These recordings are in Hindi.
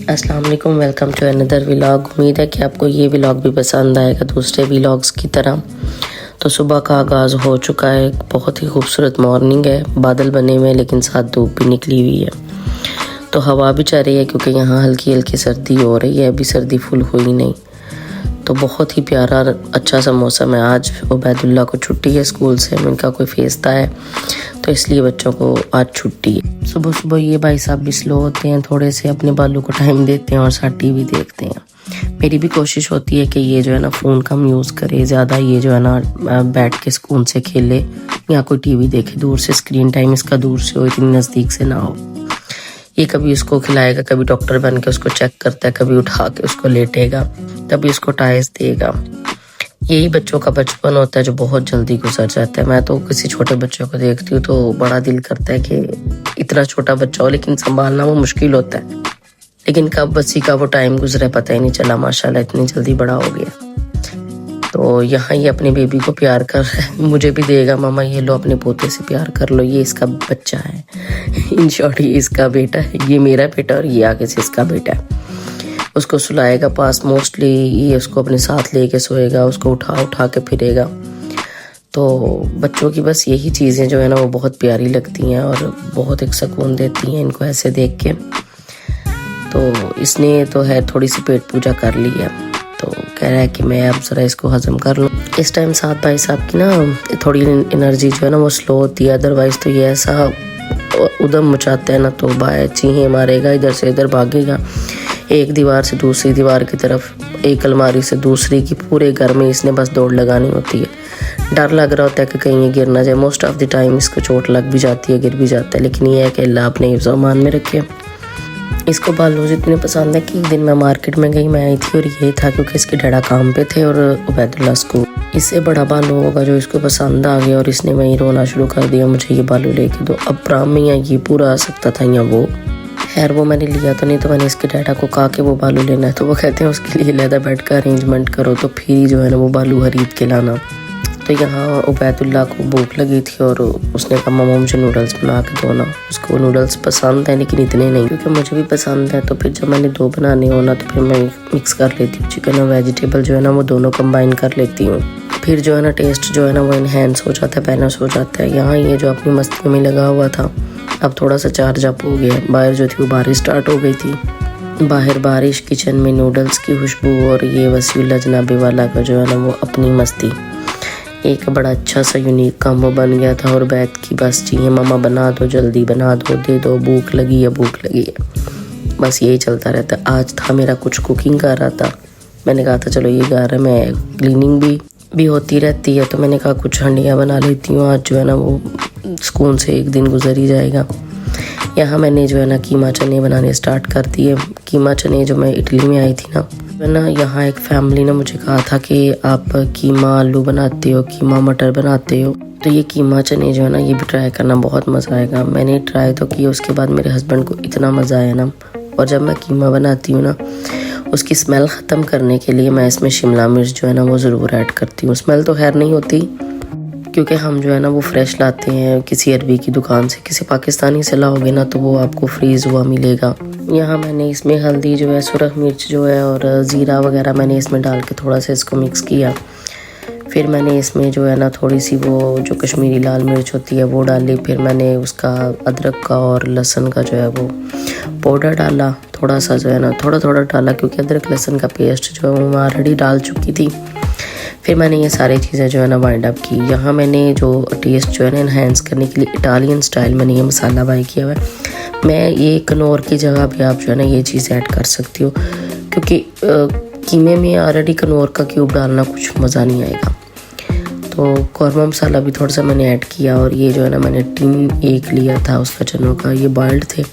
अस्सलाम वालेकुम, वेलकम टू अनदर व्लॉग। उम्मीद है कि आपको ये व्लॉग भी पसंद आएगा दूसरे व्लॉग्स की तरह। तो सुबह का आगाज़ हो चुका है। बहुत ही खूबसूरत मॉर्निंग है, बादल बने हुए हैं लेकिन साथ धूप भी निकली हुई है। तो हवा भी चल रही है क्योंकि यहाँ हल्की हल्की सर्दी हो रही है, अभी सर्दी फुल हुई नहीं। तो बहुत ही प्यारा अच्छा सा मौसम है। आज उबैदुल्ला को छुट्टी है स्कूल से, इनका कोई फेस्ता है तो इसलिए बच्चों को आज छुट्टी है। सुबह सुबह ये भाई साहब भी स्लो होते हैं, थोड़े से अपने बालों को टाइम देते हैं और साथ टीवी देखते हैं। मेरी भी कोशिश होती है कि ये जो है ना फ़ोन कम यूज़ करे, ज़्यादा ये जो है ना बैठ के सुकून से खेले या कोई टीवी देखे। दूर से स्क्रीन टाइम इसका दूर से हो, इतनी नज़दीक से ना हो। ये कभी उसको खिलाएगा, कभी डॉक्टर बन के उसको चेक करता है, कभी उठा के उसको लेटेगा, कभी उसको टाइस देगा। यही बच्चों का बचपन होता है जो बहुत जल्दी गुजर जाता है। मैं तो किसी छोटे बच्चों को देखती हूँ तो बड़ा दिल करता है कि इतना छोटा बच्चा हो, लेकिन संभालना वो मुश्किल होता है। लेकिन कब बच्ची का वो टाइम गुजरे पता ही नहीं चला, माशाल्लाह इतनी जल्दी बड़ा हो गया। तो यहाँ ये अपनी बेबी को प्यार कर रहा है, मुझे भी देगा मामा ये लो अपने पोते से प्यार कर लो, ये इसका बच्चा है। इन शॉर्ट ये इसका बेटा है, ये मेरा बेटा और ये आगे से इसका बेटा है। उसको सुलाएगा पास, मोस्टली ये उसको अपने साथ लेके सोएगा, उसको उठा के फिरेगा। तो बच्चों की बस यही चीज़ें जो है ना वो बहुत प्यारी लगती हैं और बहुत एक सुकून देती हैं इनको ऐसे देख के। तो इसने तो है थोड़ी सी पेट पूजा कर ली है, तो कह रहा है कि मैं अब ज़रा इसको हजम कर लूँ। इस टाइम साथ भाई साहब की ना थोड़ी एनर्जी जो है ना वो स्लो होती है, अदरवाइज़ तो ये ऐसा उदम मचाता है ना, तो बाय चीहें मारेगा, इधर से इधर भागेगा, एक दीवार से दूसरी दीवार की तरफ, एक अलमारी से दूसरी की, पूरे घर में इसने बस दौड़ लगानी होती है। डर लग रहा होता है कि कहीं ये गिर ना जाए। मोस्ट ऑफ द टाइम इसको चोट लग भी जाती है, गिर भी जाता है, लेकिन ये है कि अल्लाह अपने हिफ्ज़-ओ-अमान में रखे। इसको बालूज इतने पसंद है कि एक दिन मैं मार्केट में गई, मैं आई थी और यही था क्योंकि इसके डैडा काम पे थे और उबैदुल्ला स्कूल। इससे बड़ा बालू होगा जो इसको पसंद आ गया और इसने वहीं रोना शुरू कर दिया, मुझे ये बालू लेके दो। अब प्राम में या ये पूरा आ सकता था या वो, खैर वो मैंने लिया तो नहीं। तो मैंने इसके डैडा को कहा कि वो बालू लेना है, तो वो कहते हैं उसके लिए अलहदा बेड का अरेंजमेंट करो, तो फिर जो है ना वो बालू खरीद के लाना। तो यहाँ उबैदुल्ला को भूख लगी थी और उसने कहा मम्मा मुझे नूडल्स बना के दो ना। उसको नूडल्स पसंद है लेकिन इतने नहीं, क्योंकि मुझे भी पसंद है। तो फिर जब मैंने दो बनाने हो ना तो फिर मैं मिक्स कर लेती हूँ, चिकन और वेजिटेबल जो है ना वो दोनों कंबाइन कर लेती हूँ। फिर जो है ना टेस्ट जो है ना वो इन्हेंस हो जाता है, बैलेंस हो जाता है। यहाँ ये जो अपनी मस्ती में लगा हुआ था अब थोड़ा सा चार्ज अप हो गया। बाहर जो थी वो बारिश स्टार्ट हो गई थी, बाहर बारिश, किचन में नूडल्स की खुशबू और ये वसीला जनाबी वाला का जो है ना वो अपनी मस्ती। एक बड़ा अच्छा सा यूनिक कॉम्बो बन गया था और बैठ की बस चाहिए मम्मा बना दो, जल्दी बना दो, दे दो, भूख लगी है। बस यही चलता रहता। आज था मेरा कुछ कुकिंग कर रहा था, मैंने कहा था चलो ये घर है, मैं क्लीनिंग भी होती रहती है, तो मैंने कहा कुछ हंडियाँ बना लेती हूँ। आज जो है ना वो सुकून से एक दिन गुजर ही जाएगा। यहाँ मैंने जो है ना कीमा चने बनाने स्टार्ट कर दिए। कीमा चने जो मैं इटली में आई थी ना, यहाँ एक फैमिली ने मुझे कहा था कि आप कीमा आलू बनाते हो, कीमा मटर बनाते हो, तो ये कीमा चने जो है ना ये भी ट्राई करना, बहुत मज़ा आएगा। मैंने ट्राई तो किया, उसके बाद मेरे हस्बैंड को इतना मज़ा आया ना। और जब मैं कीमा बनाती हूँ ना उसकी स्मेल ख़त्म करने के लिए मैं इसमें शिमला मिर्च जो है ना वो ज़रूर ऐड करती हूँ। स्मेल तो खैर नहीं होती क्योंकि हम जो है ना वो फ्रेश लाते हैं किसी अरबी की दुकान से, किसी पाकिस्तानी से लाओगे ना तो वो आपको फ्रीज़ हुआ मिलेगा। यहाँ मैंने इसमें हल्दी जो है, सुरख मिर्च जो है और ज़ीरा वगैरह मैंने इसमें डाल के थोड़ा सा इसको मिक्स किया। फिर मैंने इसमें जो है ना थोड़ी सी वो जो कश्मीरी लाल मिर्च होती है वो डाली। फिर मैंने उसका अदरक का और लहसुन का जो है वो पाउडर डाला, थोड़ा सा जो है ना थोड़ा डाला क्योंकि अदरक लहसुन का पेस्ट जो है वो मैं ऑलरेडी डाल चुकी थी। फिर मैंने ये सारी चीज़ें जो है ना वाइंड अप की। यहाँ मैंने जो टेस्ट जो है ना इन्हेंस करने के लिए इटालियन स्टाइल मैंने ये मसाला बाई किया हुआ है। मैं ये कनौर की जगह भी आप जो है ना ये चीज़ ऐड कर सकती हो, क्योंकि कीमे में ऑलरेडी कनौर का क्यूब डालना कुछ मज़ा नहीं आएगा। तो कौरमा मसाला भी थोड़ा सा मैंने ऐड किया। और ये जो है ना मैंने टीन एक लिया था उसका चनों का, ये बॉइल्ड थे।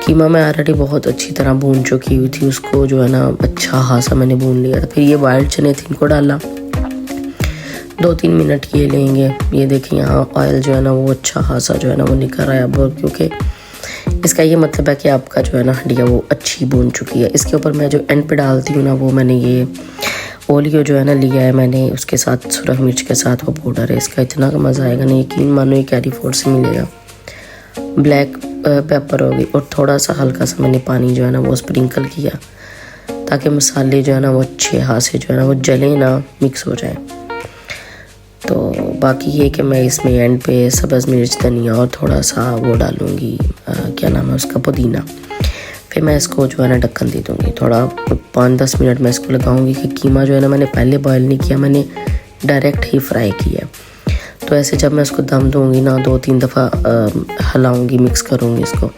कीमा मैं ऑलरेडी बहुत अच्छी तरह भून चुकी हुई थी, उसको जो है ना अच्छा खासा मैंने भून लिया था। फिर ये बॉइल्ड चने थे इनको डाला, 2-3 मिनट ये लेंगे। ये देखिए यहाँ ऑयल जो है ना वो अच्छा खासा जो है ना वो निकल आया, क्योंकि इसका ये मतलब है कि आपका जो है ना हंडिया वो अच्छी भून चुकी है। इसके ऊपर मैं जो एंड पे डालती हूँ ना वो मैंने ये ओलियो जो है ना लिया है मैंने, उसके साथ सुरख मिर्च के साथ वो पाउडर है। इसका इतना मज़ा आएगा ना, यकीन मानो ये कैरी फोर्ट से मिलेगा। ब्लैक पेपर हो गई, और थोड़ा सा हल्का सा मैंने पानी जो है ना वो स्प्रिंकल किया ताकि मसाले जो है ना वो अच्छे हाथ से जो है ना वो जले ना, मिक्स हो जाए। तो बाकी ये कि मैं इसमें एंड पे सब्ज़ मिर्च, धनिया और थोड़ा सा वो डालूँगी, क्या नाम है उसका, पुदीना। फिर मैं इसको जो है ना ढक्कन दे दूँगी, थोड़ा 5-10 मिनट मैं इसको लगाऊँगी कि कीमा जो है ना मैंने पहले बॉयल नहीं किया, मैंने डायरेक्ट ही फ्राई किया। तो ऐसे जब मैं इसको दम दूँगी ना 2-3 दफ़ा हिलाऊँगी, मिक्स करूँगी इसको,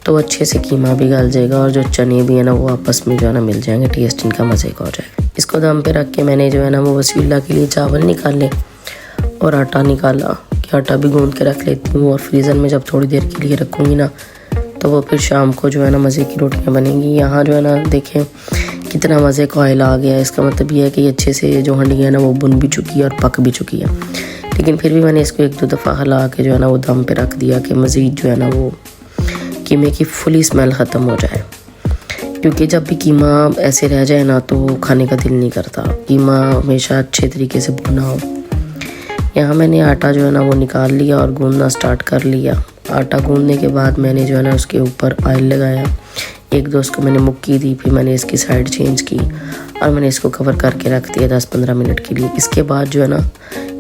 तो अच्छे से कीमा भी गल जाएगा और जो चने भी है ना वो आपस में जो है ना मिल जाएंगे, टेस्ट इनका मज़े का हो जाएगा। इसको दम पे रख के मैंने जो है ना वो वसीला के लिए चावल निकाले और आटा निकाला कि आटा भी गूंद के रख लेती हूँ, और फ्रीज़र में जब थोड़ी देर के लिए रखूँगी ना तो वो फिर शाम को जो है ना मज़े की रोटियाँ बनेंगी। यहाँ जो है ना देखें कितना मज़े का ऑयल आ गया है, इसका मतलब ये है कि अच्छे से जो हंडी है ना वो बुन भी चुकी है और पक भी चुकी है। लेकिन फिर भी मैंने इसको 1-2 दफ़ा हिला के जो है ना वो दम पे रख दिया कि मज़ीद जो है ना वो कीमे की फुली स्मेल ख़त्म हो जाए, क्योंकि जब भी कीमा ऐसे रह जाए ना तो खाने का दिल नहीं करता। कीमा हमेशा अच्छे तरीके से भुना हो। यहाँ मैंने आटा जो है ना वो निकाल लिया और गूंदना स्टार्ट कर लिया। आटा गूंदने के बाद मैंने जो है ना उसके ऊपर ऑयल लगाया, 1-2 उसको मैंने मुक्की दी, फिर मैंने इसकी साइड चेंज की और मैंने इसको कवर करके रख दिया 10-15 मिनट के लिए। इसके बाद जो है ना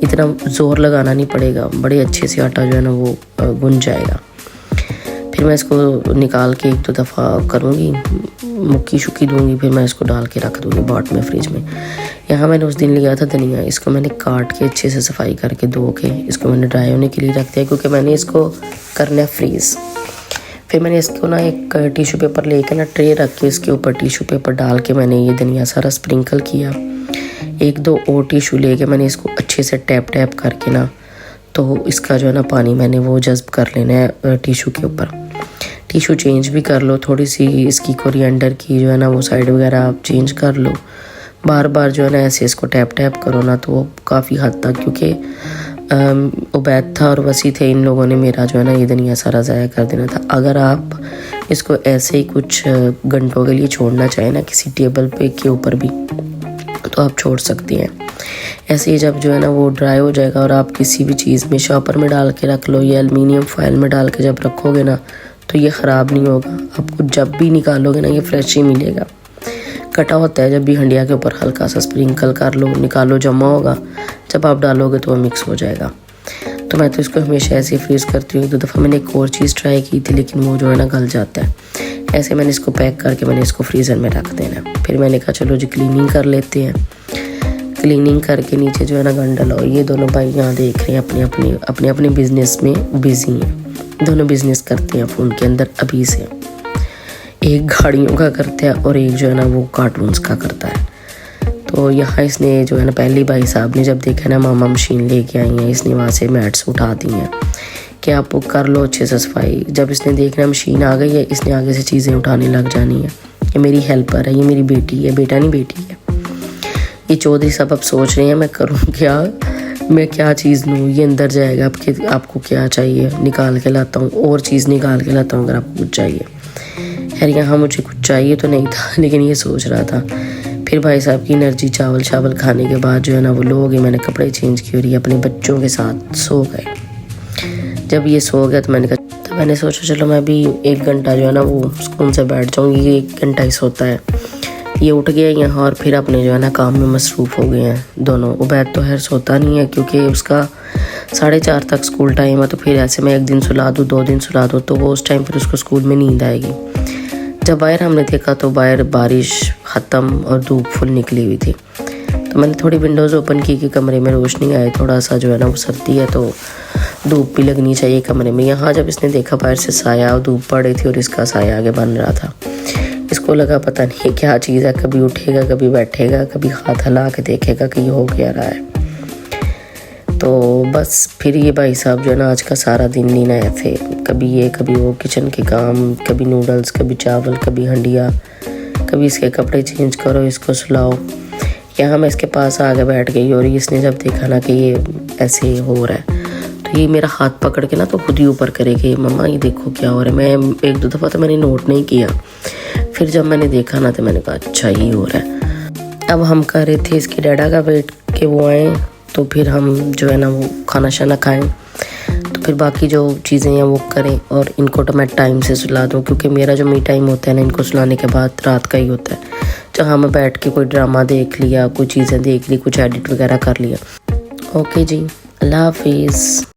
इतना ज़ोर लगाना नहीं पड़ेगा, बड़े अच्छे से आटा जो है ना वो गुन जाएगा। फिर मैं इसको निकाल के 1-2 दफ़ा करूँगी, मुक्की शुक्की दूँगी, फिर मैं इसको डाल के रख दूँगी बॉट में, फ्रिज में। यहाँ मैंने उस दिन लिया था धनिया, इसको मैंने काट के अच्छे से सफाई करके धो के इसको मैंने ड्राई होने के लिए रख दिया, क्योंकि मैंने इसको करना है फ्रीज़। फिर मैंने इसको ना एक टिश्यू पेपर लेके ना ट्रे रख के इसके ऊपर टिश्यू पेपर डाल के मैंने ये धनिया सारा स्प्रिंकल किया। 1-2 और टिश्यू लेके मैंने इसको अच्छे से टैप टैप करके ना तो इसका जो है ना पानी मैंने वो जज्ब कर लेना है टिश्यू के ऊपर। टिश्यू चेंज भी कर लो, थोड़ी सी इसकी कोरिएंडर की जो है ना वो साइड वगैरह आप चेंज कर लो। बार बार जो है ना ऐसे इसको टैप टैप करो ना तो वो काफ़ी हद तक, क्योंकि उबैद था और वसी थे, इन लोगों ने मेरा जो है ना ये धनिया सारा ज़ाया कर देना था। अगर आप इसको ऐसे ही कुछ घंटों के लिए छोड़ना चाहें ना किसी टेबल पे के ऊपर भी, तो आप छोड़ सकती हैं। ऐसे ही जब जो है ना वो ड्राई हो जाएगा और आप किसी भी चीज़ में शॉपर में डाल के रख लो या एलुमिनियम फॉयल में डाल के जब रखोगे ना तो ये ख़राब नहीं होगा। आपको जब भी निकालोगे ना ये फ्रेश ही मिलेगा। कटा होता है जब भी हंडिया के ऊपर हल्का सा स्प्रिंकल कर लो, निकालो, जमा होगा, जब आप डालोगे तो वो मिक्स हो जाएगा। तो मैं तो इसको हमेशा ऐसे ही फ्रीज़ करती हूँ। 1-2 दफ़ा मैंने एक और चीज़ ट्राई की थी, लेकिन वो जो है ना गल जाता है। ऐसे मैंने इसको पैक करके मैंने इसको फ्रीज़र में रख देना। फिर मैंने कहा चलो जी क्लीनिंग कर लेते हैं। क्लीनिंग करके नीचे जो है ना गंडल, और ये दोनों भाई यहाँ देख रहे हैं अपने अपने बिज़नेस में बिज़ी हैं। दोनों बिज़नेस करते हैं फ़ोन के अंदर अभी से। एक गाड़ियों का करता है और एक जो है ना वो कार्टून्स का करता है। तो यहाँ इसने जो है ना पहले भाई साहब ने जब देखा ना मामा मशीन लेके आई हैं, इसने वहाँ से मैट्स उठा दी हैं कि आप कर लो अच्छे से सफाई। जब इसने देखना मशीन आ गई है, इसने आगे से चीज़ें उठाने लग जानी है। ये मेरी हेल्पर है, ये मेरी बेटी है, बेटा नहीं बेटी है। ये चौधरी साहब अब सोच रहे हैं मैं करूँ क्या, मैं क्या चीज़ लूँ, ये अंदर जाएगा आपको क्या चाहिए निकाल के लाता हूँ, और चीज़ निकाल के लाता हूँ अगर आपको कुछ चाहिए। खैर यहाँ मुझे कुछ चाहिए तो नहीं था, लेकिन ये सोच रहा था। फिर भाई साहब की एनर्जी चावल खाने के बाद जो है ना वो लो हो गई। मैंने कपड़े चेंज किए और ये अपने बच्चों के साथ सो गए। जब ये सो गया तो मैंने सोचा चलो मैं भी 1 घंटा जो है ना वो सुकून से बैठ जाऊँगी। 1 घंटा ही सोता है। ये उठ गया यहाँ और फिर अपने जो है ना काम में मसरूफ़ हो गए हैं दोनों। उबैद तो खैर सोता नहीं है क्योंकि उसका 4:30 तक स्कूल टाइम है। तो फिर ऐसे में 1 दिन सुला दूँ 2 दिन सुला दूँ तो वो उस टाइम फिर उसको स्कूल में नींद आएगी। जब बाहर हमने देखा तो बाहर बारिश ख़त्म और धूप फुल निकली हुई थी। तो मैंने थोड़ी विंडोज़ ओपन की कि कमरे में रोशनी आए, थोड़ा सा जो है ना वो सर्दी है तो धूप भी लगनी चाहिए कमरे में। यहाँ जब इसने देखा बाहर से साया और धूप पड़ रही थी और इसका साया आगे बन रहा था, इसको लगा पता नहीं क्या चीज़ है, कभी उठेगा कभी बैठेगा कभी हाथ हिला के देखेगा कि ये हो क्या रहा है। तो बस फिर ये भाई साहब जो है ना आज का सारा दिन नहीं आए थे। कभी ये कभी वो किचन के काम, कभी नूडल्स, कभी चावल, कभी हंडिया, कभी इसके कपड़े चेंज करो, इसको सुलाओ। यहाँ मैं इसके पास आगे बैठ गई और इसने जब देखा ना कि ये ऐसे हो रहा है तो ये मेरा हाथ पकड़ के ना तो खुद ही ऊपर करेगी, मम्मा ये देखो क्या हो रहा है। मैं 1-2 दफ़ा तो मैंने नोट नहीं किया, फिर जब मैंने देखा ना तो मैंने कहा अच्छा ही हो रहा है। अब हम कर रहे थे इसके डैडा का वेट के वो आए तो फिर हम जो है ना वो खाना शाना खाएं। तो फिर बाकी जो चीज़ें हैं वो करें और इनको तो मैं टाइम से सुला दूँ, क्योंकि मेरा जो मी टाइम होता है ना इनको सुलाने के बाद रात का ही होता है, जहाँ मैं बैठ के कोई ड्रामा देख लिया, कोई चीज़ें देख ली, कुछ एडिट वगैरह कर लिया। ओके जी, अल्लाह हाफिज़।